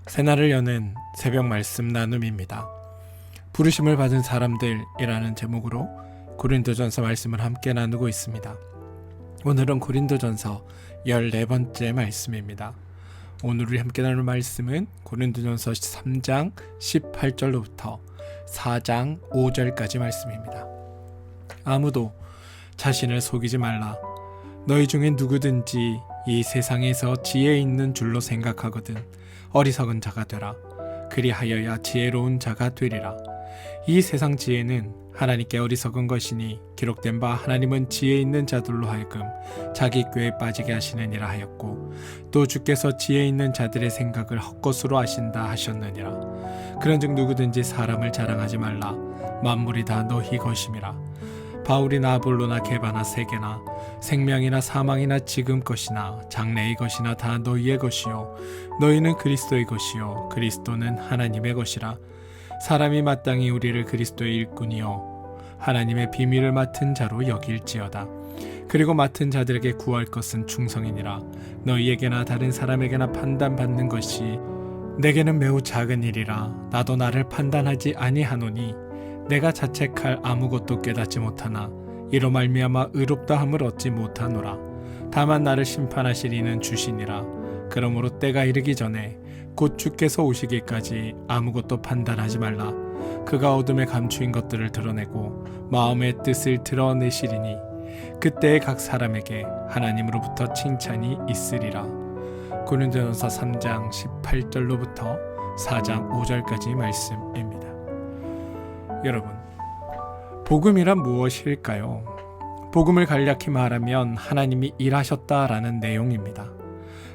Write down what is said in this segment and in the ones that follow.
새날을 여는 새벽 말씀 나눔입니다. 부르심을 받은 사람들이라는 제목으로 고린도전서 말씀을 함께 나누고 있습니다. 오늘은 고린도전서 14번째 말씀입니다. 오늘 우리 함께 나눌 말씀은 고린도전서 3장 18절로부터 4장 5절까지 말씀입니다. 아무도 자신을 속이지 말라. 너희 중에 누구든지 이 세상에서 지혜 있는 줄로 생각하거든 어리석은 자가 되라. 그리하여야 지혜로운 자가 되리라. 이 세상 지혜는 하나님께 어리석은 것이니 기록된 바 하나님은 지혜 있는 자들로 하여금 자기 꾀에 빠지게 하시느니라 하였고, 또 주께서 지혜 있는 자들의 생각을 헛것으로 하신다 하셨느니라. 그런즉 누구든지 사람을 자랑하지 말라. 만물이 다 너희 것임이라. 바울이나 아볼로나 게바나 세계나 생명이나 사망이나 지금 것이나 장래의 것이나 다 너희의 것이요 너희는 그리스도의 것이요 그리스도는 하나님의 것이라. 사람이 마땅히 우리를 그리스도의 일꾼이요 하나님의 비밀을 맡은 자로 여길지어다. 그리고 맡은 자들에게 구할 것은 충성이니라. 너희에게나 다른 사람에게나 판단받는 것이 내게는 매우 작은 일이라. 나도 나를 판단하지 아니하노니 내가 자책할 아무것도 깨닫지 못하나 이로 말미암아 의롭다함을 얻지 못하노라. 다만 나를 심판하실 이는 주시니라. 그러므로 때가 이르기 전에 곧 주께서 오시기까지 아무것도 판단하지 말라. 그가 어둠에 감추인 것들을 드러내고 마음의 뜻을 드러내시리니 그때에 각 사람에게 하나님으로부터 칭찬이 있으리라. 고린도전서 3장 18절로부터 4장 5절까지 말씀입니다. 여러분, 복음이란 무엇일까요? 복음을 간략히 말하면 하나님이 일하셨다라는 내용입니다.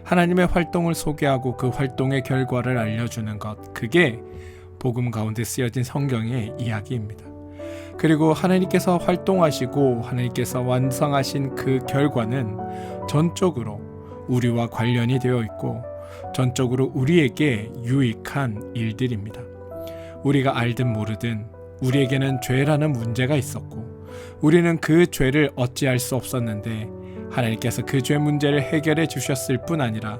하나님의 활동을 소개하고 그 활동의 결과를 알려주는 것, 그게 복음 가운데 쓰여진 성경의 이야기입니다. 그리고 하나님께서 활동하시고 하나님께서 완성하신 그 결과는 전적으로 우리와 관련이 되어 있고 전적으로 우리에게 유익한 일들입니다. 우리가 알든 모르든 우리에게는 죄라는 문제가 있었고 우리는 그 죄를 어찌할 수 없었는데 하나님께서 그 죄 문제를 해결해 주셨을 뿐 아니라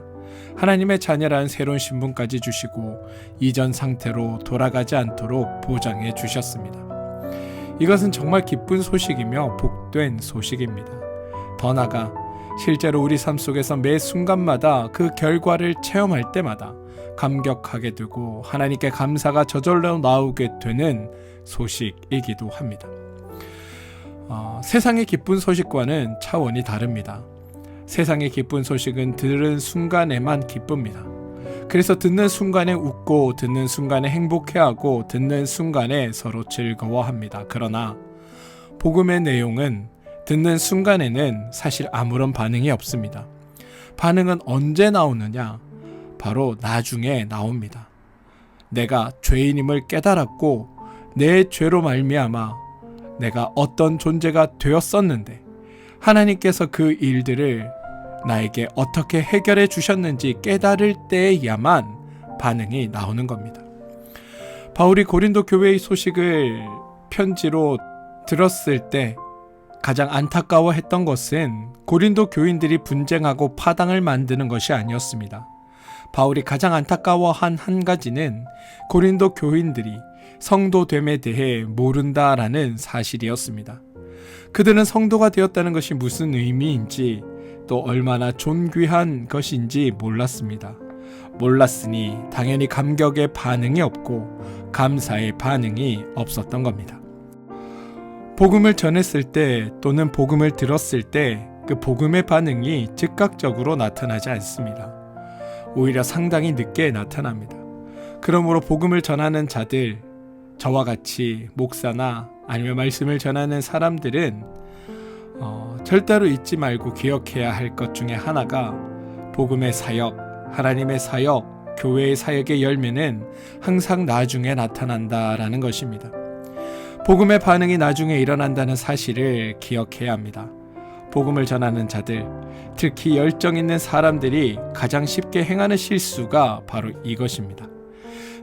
하나님의 자녀라는 새로운 신분까지 주시고 이전 상태로 돌아가지 않도록 보장해 주셨습니다. 이것은 정말 기쁜 소식이며 복된 소식입니다. 더 나아가 실제로 우리 삶 속에서 매 순간마다 그 결과를 체험할 때마다 감격하게 되고 하나님께 감사가 저절로 나오게 되는 소식이기도 합니다. 세상의 기쁜 소식과는 차원이 다릅니다. 세상의 기쁜 소식은 들은 순간에만 기쁩니다. 그래서 듣는 순간에 웃고 듣는 순간에 행복해하고 듣는 순간에 서로 즐거워합니다. 그러나 복음의 내용은 듣는 순간에는 사실 아무런 반응이 없습니다. 반응은 언제 나오느냐? 바로 나중에 나옵니다. 내가 죄인임을 깨달았고 내 죄로 말미암아 내가 어떤 존재가 되었었는데 하나님께서 그 일들을 나에게 어떻게 해결해 주셨는지 깨달을 때에야만 반응이 나오는 겁니다. 바울이 고린도 교회의 소식을 편지로 들었을 때 가장 안타까워했던 것은 고린도 교인들이 분쟁하고 파당을 만드는 것이 아니었습니다. 바울이 가장 안타까워한 한 가지는 고린도 교인들이 성도됨에 대해 모른다라는 사실이었습니다. 그들은 성도가 되었다는 것이 무슨 의미인지 또 얼마나 존귀한 것인지 몰랐습니다. 몰랐으니 당연히 감격의 반응이 없고 감사의 반응이 없었던 겁니다. 복음을 전했을 때 또는 복음을 들었을 때 그 복음의 반응이 즉각적으로 나타나지 않습니다. 오히려 상당히 늦게 나타납니다. 그러므로 복음을 전하는 자들, 저와 같이 목사나 아니면 말씀을 전하는 사람들은 절대로 잊지 말고 기억해야 할 것 중에 하나가 복음의 사역, 하나님의 사역, 교회의 사역의 열매는 항상 나중에 나타난다라는 것입니다. 복음의 반응이 나중에 일어난다는 사실을 기억해야 합니다. 복음을 전하는 자들, 특히 열정 있는 사람들이 가장 쉽게 행하는 실수가 바로 이것입니다.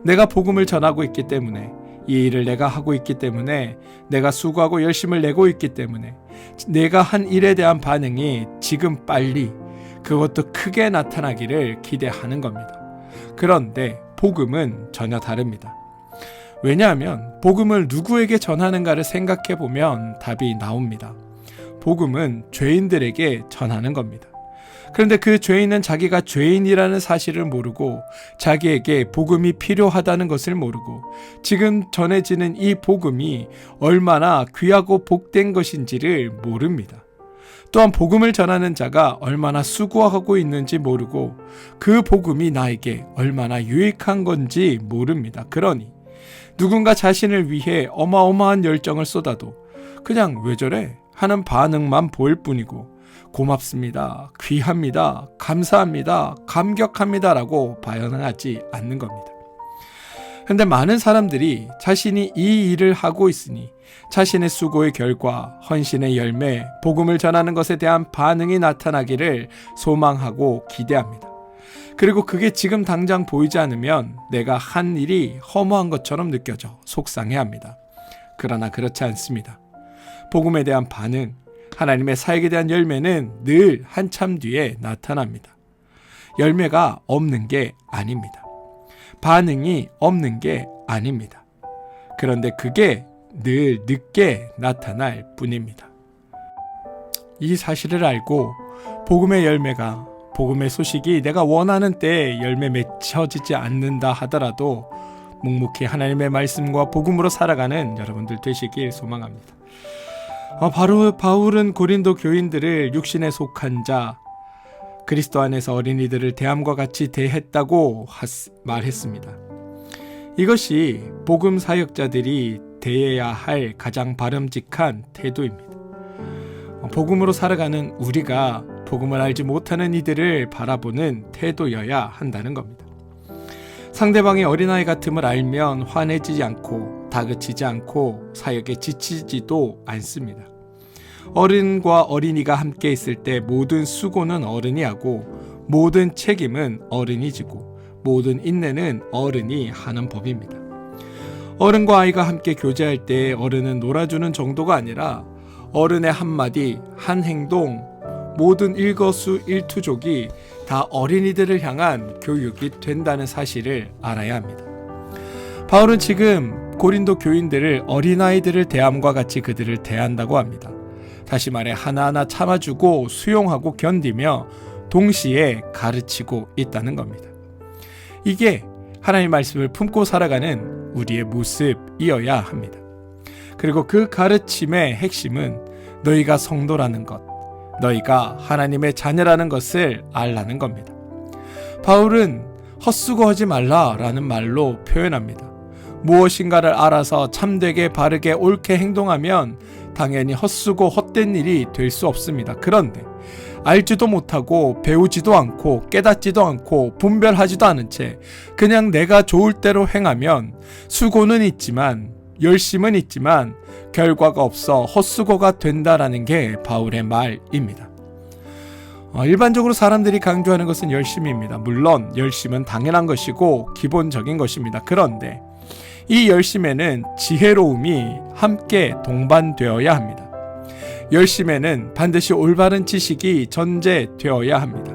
내가 복음을 전하고 있기 때문에, 이 일을 내가 하고 있기 때문에, 내가 수고하고 열심을 내고 있기 때문에 내가 한 일에 대한 반응이 지금 빨리, 그것도 크게 나타나기를 기대하는 겁니다. 그런데 복음은 전혀 다릅니다. 왜냐하면 복음을 누구에게 전하는가를 생각해 보면 답이 나옵니다. 복음은 죄인들에게 전하는 겁니다. 그런데 그 죄인은 자기가 죄인이라는 사실을 모르고 자기에게 복음이 필요하다는 것을 모르고 지금 전해지는 이 복음이 얼마나 귀하고 복된 것인지를 모릅니다. 또한 복음을 전하는 자가 얼마나 수고하고 있는지 모르고 그 복음이 나에게 얼마나 유익한 건지 모릅니다. 그러니 누군가 자신을 위해 어마어마한 열정을 쏟아도 그냥 왜 저래? 하는 반응만 보일 뿐이고 고맙습니다, 귀합니다, 감사합니다, 감격합니다 라고 반응하지 않는 겁니다. 그런데 많은 사람들이 자신이 이 일을 하고 있으니 자신의 수고의 결과, 헌신의 열매, 복음을 전하는 것에 대한 반응이 나타나기를 소망하고 기대합니다. 그리고 그게 지금 당장 보이지 않으면 내가 한 일이 허무한 것처럼 느껴져 속상해합니다. 그러나 그렇지 않습니다. 복음에 대한 반응, 하나님의 사역에 대한 열매는 늘 한참 뒤에 나타납니다. 열매가 없는 게 아닙니다. 반응이 없는 게 아닙니다. 그런데 그게 늘 늦게 나타날 뿐입니다. 이 사실을 알고 복음의 열매가, 복음의 소식이 내가 원하는 때에 열매 맺혀지지 않는다 하더라도 묵묵히 하나님의 말씀과 복음으로 살아가는 여러분들 되시길 소망합니다. 바로 바울은 고린도 교인들을 육신에 속한 자, 그리스도 안에서 어린이들을 대함과 같이 대했다고 말했습니다. 이것이 복음 사역자들이 대해야 할 가장 바람직한 태도입니다. 복음으로 살아가는 우리가 복음을 알지 못하는 이들을 바라보는 태도여야 한다는 겁니다. 상대방이 어린아이 같음을 알면 화내지 않고 다그치지 않고 사역에 지치지도 않습니다. 어른과 어린이가 함께 있을 때 모든 수고는 어른이 하고 모든 책임은 어른이 지고 모든 인내는 어른이 하는 법입니다. 어른과 아이가 함께 교제할 때 어른은 놀아주는 정도가 아니라 어른의 한마디, 한 행동, 모든 일거수일투족이 다 어린이들을 향한 교육이 된다는 사실을 알아야 합니다. 바울은 지금 고린도 교인들을 어린아이들을 대함과 같이 그들을 대한다고 합니다. 다시 말해 하나하나 참아주고 수용하고 견디며 동시에 가르치고 있다는 겁니다. 이게 하나님의 말씀을 품고 살아가는 우리의 모습이어야 합니다. 그리고 그 가르침의 핵심은 너희가 성도라는 것, 너희가 하나님의 자녀라는 것을 알라는 겁니다. 바울은 헛수고하지 말라라는 말로 표현합니다. 무엇인가를 알아서 참되게 바르게 옳게 행동하면 당연히 헛수고 헛된 일이 될 수 없습니다. 그런데 알지도 못하고 배우지도 않고 깨닫지도 않고 분별하지도 않은 채 그냥 내가 좋을 대로 행하면 수고는 있지만 열심은 있지만 결과가 없어 헛수고가 된다라는 게 바울의 말입니다. 일반적으로 사람들이 강조하는 것은 열심입니다. 물론 열심은 당연한 것이고 기본적인 것입니다. 그런데 이 열심에는 지혜로움이 함께 동반되어야 합니다. 열심에는 반드시 올바른 지식이 전제되어야 합니다.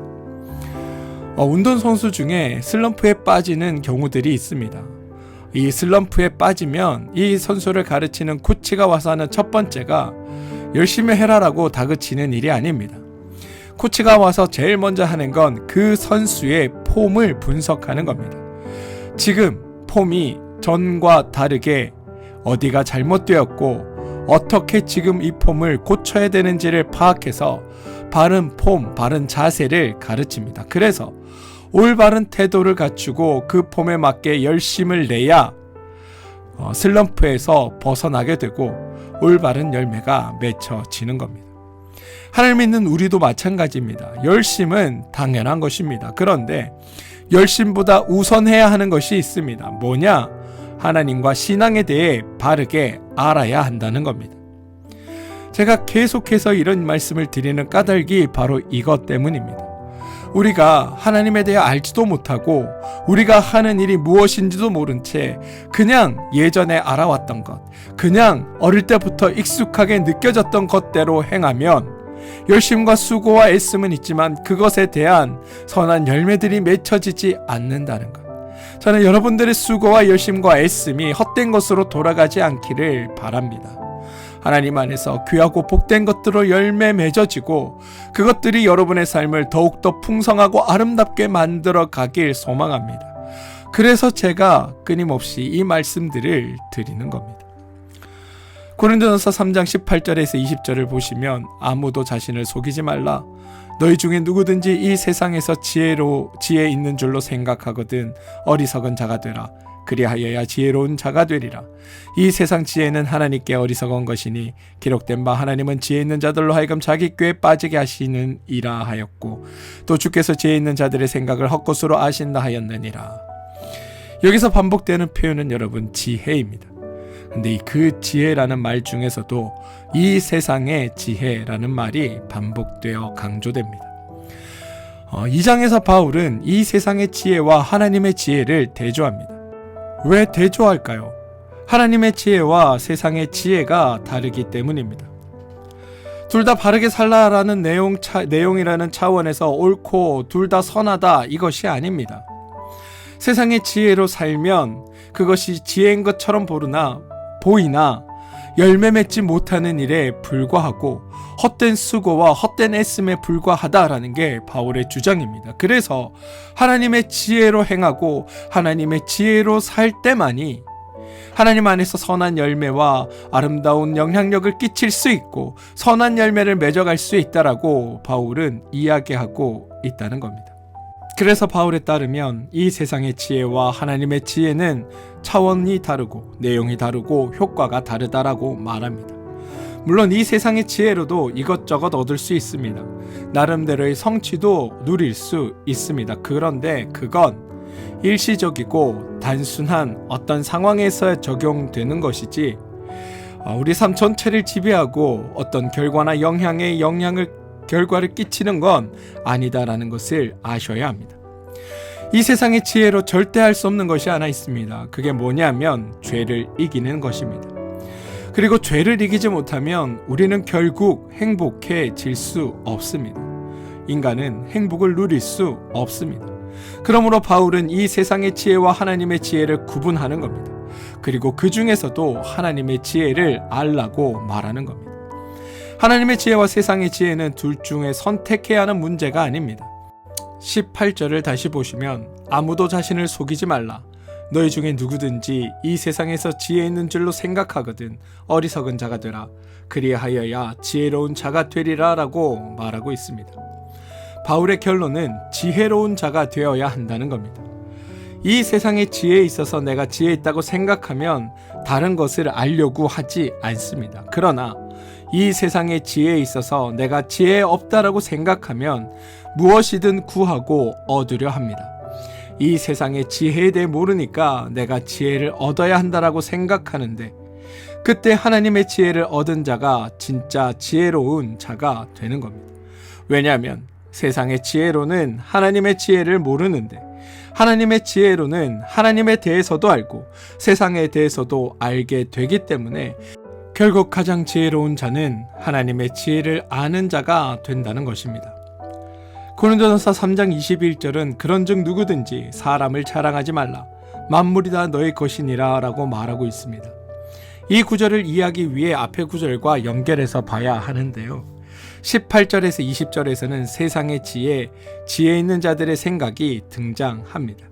운동선수 중에 슬럼프에 빠지는 경우들이 있습니다. 이 슬럼프에 빠지면 이 선수를 가르치는 코치가 와서 하는 첫 번째가 열심히 해라라고 다그치는 일이 아닙니다. 코치가 와서 제일 먼저 하는 건 그 선수의 폼을 분석하는 겁니다. 지금 폼이 전과 다르게 어디가 잘못되었고 어떻게 지금 이 폼을 고쳐야 되는지를 파악해서 바른 폼, 바른 자세를 가르칩니다. 그래서 올바른 태도를 갖추고 그 폼에 맞게 열심을 내야 슬럼프에서 벗어나게 되고 올바른 열매가 맺혀지는 겁니다. 하나님 믿는 우리도 마찬가지입니다. 열심은 당연한 것입니다. 그런데 열심보다 우선해야 하는 것이 있습니다. 뭐냐? 하나님과 신앙에 대해 바르게 알아야 한다는 겁니다. 제가 계속해서 이런 말씀을 드리는 까닭이 바로 이것 때문입니다. 우리가 하나님에 대해 알지도 못하고 우리가 하는 일이 무엇인지도 모른 채 그냥 예전에 알아왔던 것, 그냥 어릴 때부터 익숙하게 느껴졌던 것대로 행하면 열심과 수고와 애씀은 있지만 그것에 대한 선한 열매들이 맺혀지지 않는다는 것. 저는 여러분들의 수고와 열심과 애씀이 헛된 것으로 돌아가지 않기를 바랍니다. 하나님 안에서 귀하고 복된 것들로 열매 맺어지고 그것들이 여러분의 삶을 더욱더 풍성하고 아름답게 만들어 가길 소망합니다. 그래서 제가 끊임없이 이 말씀들을 드리는 겁니다. 고린도전서 3장 18절에서 20절을 보시면 아무도 자신을 속이지 말라. 너희 중에 누구든지 이 세상에서 지혜 있는 줄로 생각하거든 어리석은 자가 되라. 그리하여야 지혜로운 자가 되리라. 이 세상 지혜는 하나님께 어리석은 것이니 기록된 바 하나님은 지혜 있는 자들로 하여금 자기 꾀에 빠지게 하시는 이라 하였고 또 주께서 지혜 있는 자들의 생각을 헛것으로 아신다 하였느니라. 여기서 반복되는 표현은 여러분 지혜입니다. 근데 그 지혜라는 말 중에서도 이 세상의 지혜라는 말이 반복되어 강조됩니다. 2장에서 바울은 이 세상의 지혜와 하나님의 지혜를 대조합니다. 왜 대조할까요? 하나님의 지혜와 세상의 지혜가 다르기 때문입니다. 둘 다 바르게 살라라는 내용이라는 차원에서 옳고 둘 다 선하다 이것이 아닙니다. 세상의 지혜로 살면 그것이 지혜인 것처럼 보이나 열매 맺지 못하는 일에 불과하고 헛된 수고와 헛된 애씀에 불과하다라는 게 바울의 주장입니다. 그래서 하나님의 지혜로 행하고 하나님의 지혜로 살 때만이 하나님 안에서 선한 열매와 아름다운 영향력을 끼칠 수 있고 선한 열매를 맺어갈 수 있다라고 바울은 이야기하고 있다는 겁니다. 그래서 바울에 따르면 이 세상의 지혜와 하나님의 지혜는 차원이 다르고 내용이 다르고 효과가 다르다라고 말합니다. 물론 이 세상의 지혜로도 이것저것 얻을 수 있습니다. 나름대로의 성취도 누릴 수 있습니다. 그런데 그건 일시적이고 단순한 어떤 상황에서 적용되는 것이지 우리 삶 전체를 지배하고 어떤 결과나 결과를 끼치는 건 아니다라는 것을 아셔야 합니다. 이 세상의 지혜로 절대 할 수 없는 것이 하나 있습니다. 그게 뭐냐면 죄를 이기는 것입니다. 그리고 죄를 이기지 못하면 우리는 결국 행복해질 수 없습니다. 인간은 행복을 누릴 수 없습니다. 그러므로 바울은 이 세상의 지혜와 하나님의 지혜를 구분하는 겁니다. 그리고 그 중에서도 하나님의 지혜를 알라고 말하는 겁니다. 하나님의 지혜와 세상의 지혜는 둘 중에 선택해야 하는 문제가 아닙니다. 18절을 다시 보시면 아무도 자신을 속이지 말라. 너희 중에 누구든지 이 세상에서 지혜 있는 줄로 생각하거든 어리석은 자가 되라. 그리하여야 지혜로운 자가 되리라 라고 말하고 있습니다. 바울의 결론은 지혜로운 자가 되어야 한다는 겁니다. 이 세상의 지혜에 있어서 내가 지혜 있다고 생각하면 다른 것을 알려고 하지 않습니다. 그러나 이 세상의 지혜에 있어서 내가 지혜 없다라고 생각하면 무엇이든 구하고 얻으려 합니다. 이 세상의 지혜에 대해 모르니까 내가 지혜를 얻어야 한다라고 생각하는데 그때 하나님의 지혜를 얻은 자가 진짜 지혜로운 자가 되는 겁니다. 왜냐하면 세상의 지혜로는 하나님의 지혜를 모르는데 하나님의 지혜로는 하나님에 대해서도 알고 세상에 대해서도 알게 되기 때문에 결국 가장 지혜로운 자는 하나님의 지혜를 아는 자가 된다는 것입니다. 고린도전서 3장 21절은 그런즉 누구든지 사람을 자랑하지 말라. 만물이 다 너의 것이니라 라고 말하고 있습니다. 이 구절을 이해하기 위해 앞의 구절과 연결해서 봐야 하는데요. 18절에서 20절에서는 세상의 지혜 있는 자들의 생각이 등장합니다.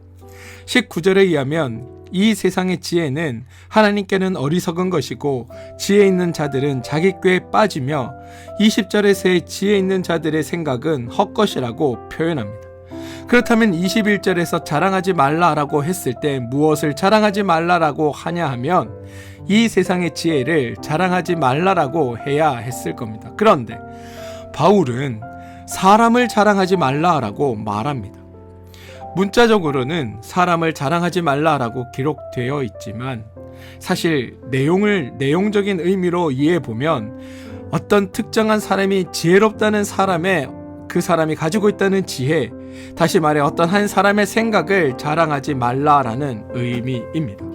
19절에 의하면 이 세상의 지혜는 하나님께는 어리석은 것이고 지혜 있는 자들은 자기 꾀에 빠지며 20절에서의 지혜 있는 자들의 생각은 헛것이라고 표현합니다. 그렇다면 21절에서 자랑하지 말라라고 했을 때 무엇을 자랑하지 말라라고 하냐 하면 이 세상의 지혜를 자랑하지 말라라고 해야 했을 겁니다. 그런데 바울은 사람을 자랑하지 말라라고 말합니다. 문자적으로는 사람을 자랑하지 말라라고 기록되어 있지만 사실 내용적인 의미로 이해해보면 어떤 특정한 사람이 지혜롭다는 그 사람이 가지고 있다는 지혜, 다시 말해 어떤 한 사람의 생각을 자랑하지 말라라는 의미입니다.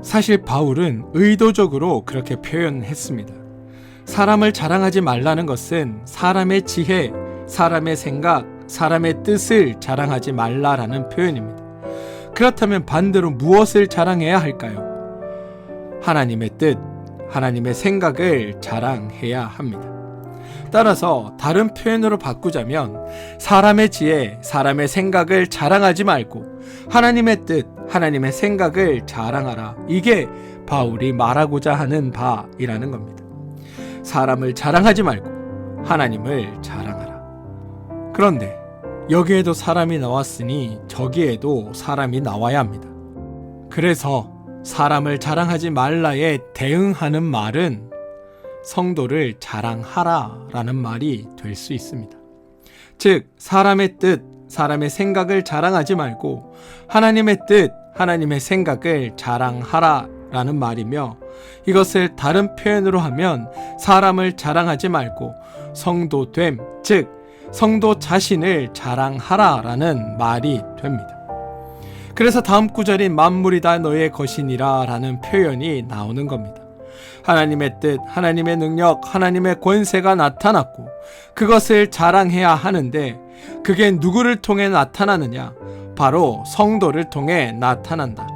사실 바울은 의도적으로 그렇게 표현했습니다. 사람을 자랑하지 말라는 것은 사람의 지혜, 사람의 생각, 사람의 뜻을 자랑하지 말라라는 표현입니다. 그렇다면 반대로 무엇을 자랑해야 할까요? 하나님의 뜻, 하나님의 생각을 자랑해야 합니다. 따라서 다른 표현으로 바꾸자면 사람의 지혜, 사람의 생각을 자랑하지 말고 하나님의 뜻, 하나님의 생각을 자랑하라. 이게 바울이 말하고자 하는 바이라는 겁니다. 사람을 자랑하지 말고 하나님을 자랑하라. 그런데 여기에도 사람이 나왔으니 저기에도 사람이 나와야 합니다. 그래서 사람을 자랑하지 말라에 대응하는 말은 성도를 자랑하라 라는 말이 될 수 있습니다. 즉 사람의 뜻, 사람의 생각을 자랑하지 말고 하나님의 뜻, 하나님의 생각을 자랑하라 라는 말이며, 이것을 다른 표현으로 하면 사람을 자랑하지 말고 성도됨, 즉 성도 자신을 자랑하라 라는 말이 됩니다. 그래서 다음 구절인 만물이 다 너의 것이니라 라는 표현이 나오는 겁니다. 하나님의 뜻, 하나님의 능력, 하나님의 권세가 나타났고 그것을 자랑해야 하는데 그게 누구를 통해 나타나느냐? 바로 성도를 통해 나타난다.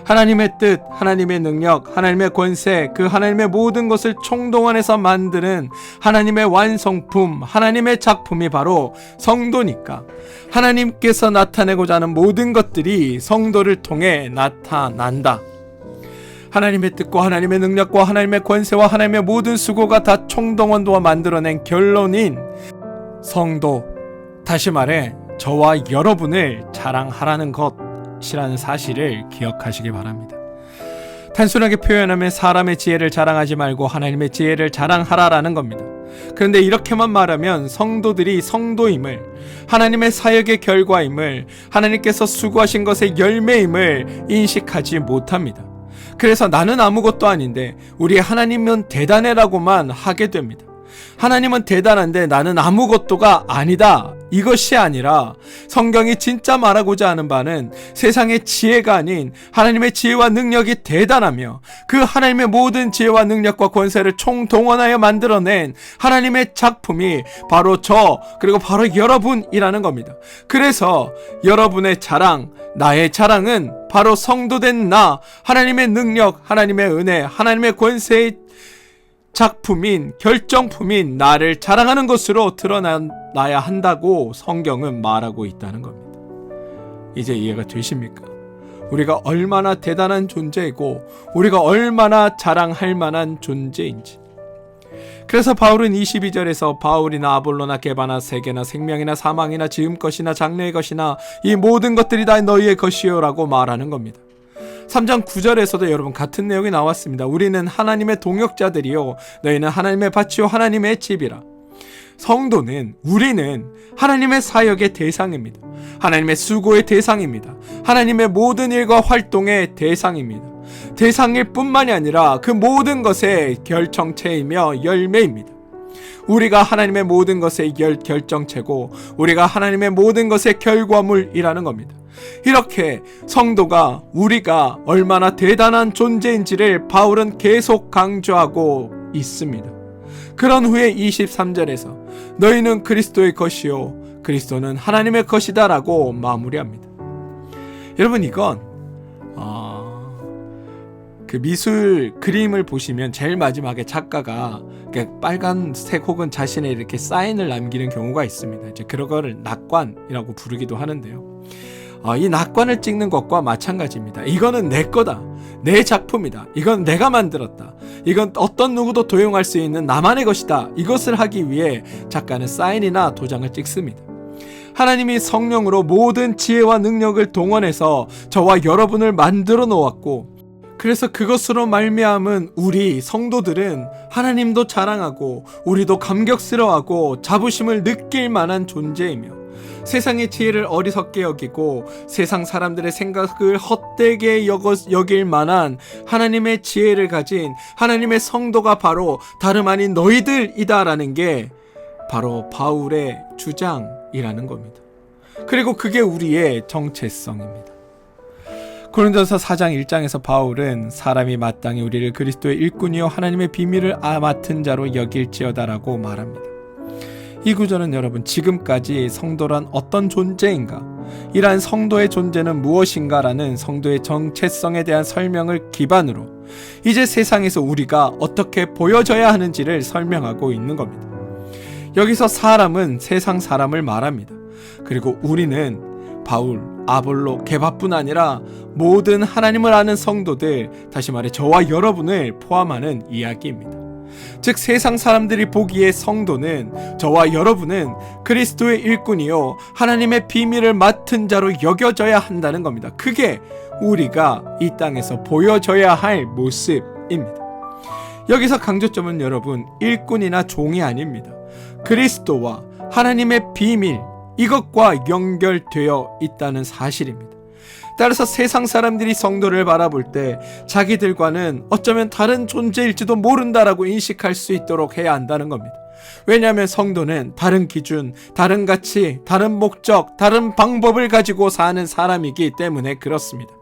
하나님의 뜻, 하나님의 능력, 하나님의 권세, 그 하나님의 모든 것을 총동원해서 만드는 하나님의 완성품, 하나님의 작품이 바로 성도니까 하나님께서 나타내고자 하는 모든 것들이 성도를 통해 나타난다. 하나님의 뜻과 하나님의 능력과 하나님의 권세와 하나님의 모든 수고가 다 총동원도와 만들어낸 결론인 성도, 다시 말해 저와 여러분을 자랑하라는 것이라는 사실을 기억하시기 바랍니다. 단순하게 표현하면 사람의 지혜를 자랑하지 말고 하나님의 지혜를 자랑하라라는 겁니다. 그런데 이렇게만 말하면 성도들이 성도임을, 하나님의 사역의 결과임을, 하나님께서 수고하신 것의 열매임을 인식하지 못합니다. 그래서 나는 아무것도 아닌데 우리 하나님은 대단해라고만 하게 됩니다. 하나님은 대단한데 나는 아무것도가 아니다, 이것이 아니라 성경이 진짜 말하고자 하는 바는 세상의 지혜가 아닌 하나님의 지혜와 능력이 대단하며 그 하나님의 모든 지혜와 능력과 권세를 총동원하여 만들어낸 하나님의 작품이 바로 저, 그리고 바로 여러분이라는 겁니다. 그래서 여러분의 자랑, 나의 자랑은 바로 성도된 나, 하나님의 능력, 하나님의 은혜, 하나님의 권세의 작품인, 결정품인 나를 자랑하는 것으로 드러나야 한다고 성경은 말하고 있다는 겁니다. 이제 이해가 되십니까? 우리가 얼마나 대단한 존재이고 우리가 얼마나 자랑할 만한 존재인지. 그래서 바울은 22절에서 바울이나 아볼로나 게바나 세계나 생명이나 사망이나 지음 것이나 장래의 것이나 이 모든 것들이 다 너희의 것이요 라고 말하는 겁니다. 3장 9절에서도 여러분 같은 내용이 나왔습니다. 우리는 하나님의 동역자들이요 너희는 하나님의 밭이요 하나님의 집이라. 성도는, 우리는 하나님의 사역의 대상입니다. 하나님의 수고의 대상입니다. 하나님의 모든 일과 활동의 대상입니다. 대상일 뿐만이 아니라 그 모든 것의 결정체이며 열매입니다. 우리가 하나님의 모든 것의 결정체고 우리가 하나님의 모든 것의 결과물이라는 겁니다. 이렇게 성도가, 우리가 얼마나 대단한 존재인지를 바울은 계속 강조하고 있습니다. 그런 후에 23절에서 너희는 그리스도의 것이요 그리스도는 하나님의 것이다 라고 마무리합니다. 여러분, 이건 그 미술 그림을 보시면 제일 마지막에 작가가 빨간색 혹은 자신의 이렇게 사인을 남기는 경우가 있습니다. 이제 그런 거를 낙관이라고 부르기도 하는데요. 이 낙관을 찍는 것과 마찬가지입니다. 이거는 내 거다, 내 작품이다, 이건 내가 만들었다, 이건 어떤 누구도 도용할 수 있는 나만의 것이다, 이것을 하기 위해 작가는 사인이나 도장을 찍습니다. 하나님이 성령으로 모든 지혜와 능력을 동원해서 저와 여러분을 만들어 놓았고, 그래서 그것으로 말미암은 우리 성도들은 하나님도 자랑하고 우리도 감격스러워하고 자부심을 느낄 만한 존재이며, 세상의 지혜를 어리석게 여기고 세상 사람들의 생각을 헛되게 여길 만한 하나님의 지혜를 가진 하나님의 성도가 바로 다름 아닌 너희들이다라는 게 바로 바울의 주장이라는 겁니다. 그리고 그게 우리의 정체성입니다. 고린도서 4장 1장에서 바울은 사람이 마땅히 우리를 그리스도의 일꾼이요 하나님의 비밀을 맡은 자로 여길지어다라고 말합니다. 이 구절은 여러분, 지금까지 성도란 어떤 존재인가, 이러한 성도의 존재는 무엇인가 라는 성도의 정체성에 대한 설명을 기반으로 이제 세상에서 우리가 어떻게 보여져야 하는지를 설명하고 있는 겁니다. 여기서 사람은 세상 사람을 말합니다. 그리고 우리는 바울, 아볼로, 게바뿐 아니라 모든 하나님을 아는 성도들, 다시 말해 저와 여러분을 포함하는 이야기입니다. 즉 세상 사람들이 보기에 성도는, 저와 여러분은 그리스도의 일꾼이요 하나님의 비밀을 맡은 자로 여겨져야 한다는 겁니다. 그게 우리가 이 땅에서 보여져야 할 모습입니다. 여기서 강조점은 여러분, 일꾼이나 종이 아닙니다. 그리스도와 하나님의 비밀, 이것과 연결되어 있다는 사실입니다. 따라서 세상 사람들이 성도를 바라볼 때 자기들과는 어쩌면 다른 존재일지도 모른다라고 인식할 수 있도록 해야 한다는 겁니다. 왜냐하면 성도는 다른 기준, 다른 가치, 다른 목적, 다른 방법을 가지고 사는 사람이기 때문에 그렇습니다.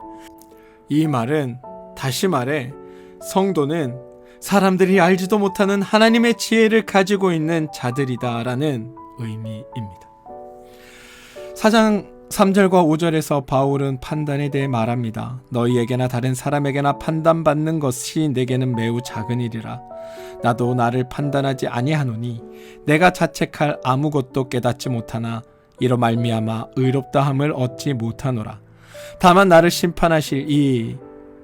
이 말은, 다시 말해 성도는 사람들이 알지도 못하는 하나님의 지혜를 가지고 있는 자들이다라는 의미입니다. 4장 3절과 5절에서 바울은 판단에 대해 말합니다. 너희에게나 다른 사람에게나 판단받는 것이 내게는 매우 작은 일이라. 나도 나를 판단하지 아니하노니 내가 자책할 아무것도 깨닫지 못하나 이로 말미암아 의롭다함을 얻지 못하노라. 다만 나를 심판하실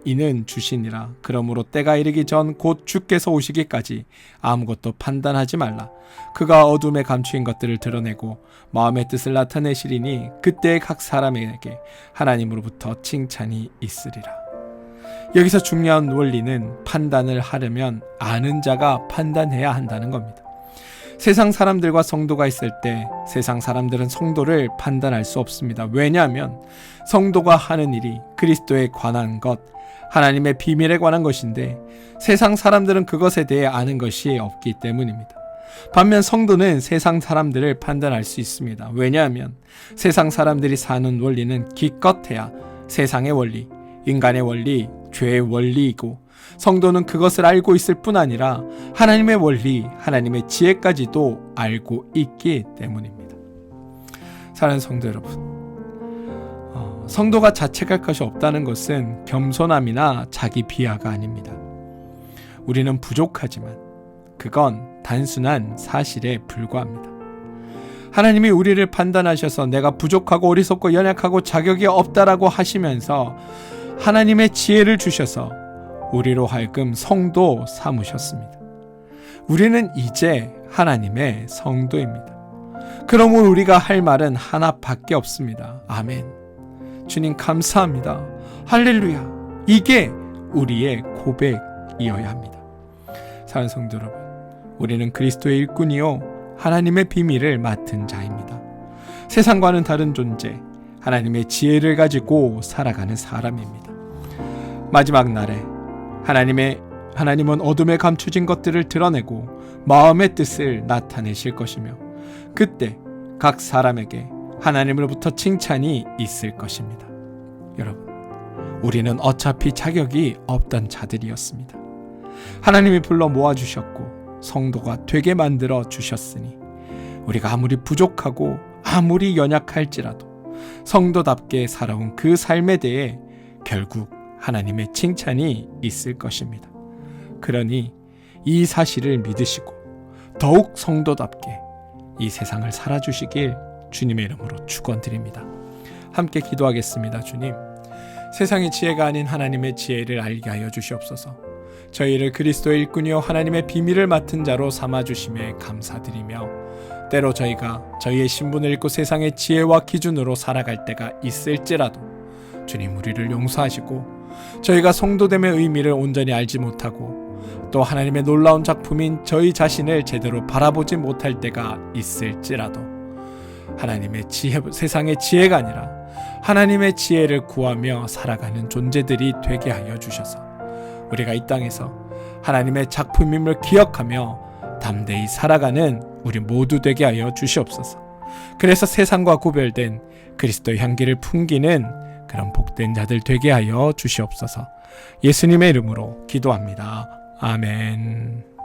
이는 주시니라. 그러므로 때가 이르기 전 곧 주께서 오시기까지 아무것도 판단하지 말라. 그가 어둠에 감추인 것들을 드러내고 마음의 뜻을 나타내시리니 그때 각 사람에게 하나님으로부터 칭찬이 있으리라. 여기서 중요한 원리는, 판단을 하려면 아는 자가 판단해야 한다는 겁니다. 세상 사람들과 성도가 있을 때 세상 사람들은 성도를 판단할 수 없습니다. 왜냐하면 성도가 하는 일이 그리스도에 관한 것, 하나님의 비밀에 관한 것인데 세상 사람들은 그것에 대해 아는 것이 없기 때문입니다. 반면 성도는 세상 사람들을 판단할 수 있습니다. 왜냐하면 세상 사람들이 사는 원리는 기껏해야 세상의 원리, 인간의 원리, 죄의 원리이고, 성도는 그것을 알고 있을 뿐 아니라 하나님의 원리, 하나님의 지혜까지도 알고 있기 때문입니다. 사랑하는 성도 여러분, 성도가 자책할 것이 없다는 것은 겸손함이나 자기 비하가 아닙니다. 우리는 부족하지만 그건 단순한 사실에 불과합니다. 하나님이 우리를 판단하셔서 내가 부족하고 어리석고 연약하고 자격이 없다라고 하시면서 하나님의 지혜를 주셔서 우리로 하여금 성도 삼으셨습니다. 우리는 이제 하나님의 성도입니다. 그러므로 우리가 할 말은 하나밖에 없습니다. 아멘. 주님 감사합니다. 할렐루야. 이게 우리의 고백이어야 합니다. 사랑하는 성도 여러분, 우리는 그리스도의 일꾼이요 하나님의 비밀을 맡은 자입니다. 세상과는 다른 존재, 하나님의 지혜를 가지고 살아가는 사람입니다. 마지막 날에 하나님은 어둠에 감추진 것들을 드러내고 마음의 뜻을 나타내실 것이며, 그때 각 사람에게 하나님으로부터 칭찬이 있을 것입니다. 여러분, 우리는 어차피 자격이 없던 자들이었습니다. 하나님이 불러 모아주셨고 성도가 되게 만들어 주셨으니 우리가 아무리 부족하고 아무리 연약할지라도 성도답게 살아온 그 삶에 대해 결국 하나님의 칭찬이 있을 것입니다. 그러니 이 사실을 믿으시고 더욱 성도답게 이 세상을 살아주시길 주님의 이름으로 축원드립니다. 함께 기도하겠습니다. 주님, 세상의 지혜가 아닌 하나님의 지혜를 알게 하여 주시옵소서. 저희를 그리스도의 일꾼이요 하나님의 비밀을 맡은 자로 삼아주심에 감사드리며, 때로 저희가 저희의 신분을 잃고 세상의 지혜와 기준으로 살아갈 때가 있을지라도 주님 우리를 용서하시고, 저희가 성도됨의 의미를 온전히 알지 못하고 또 하나님의 놀라운 작품인 저희 자신을 제대로 바라보지 못할 때가 있을지라도 하나님의 지혜, 세상의 지혜가 아니라 하나님의 지혜를 구하며 살아가는 존재들이 되게 하여 주셔서 우리가 이 땅에서 하나님의 작품임을 기억하며 담대히 살아가는 우리 모두 되게 하여 주시옵소서. 그래서 세상과 구별된 그리스도의 향기를 풍기는 그런 복된 자들 되게 하여 주시옵소서. 예수님의 이름으로 기도합니다. 아멘.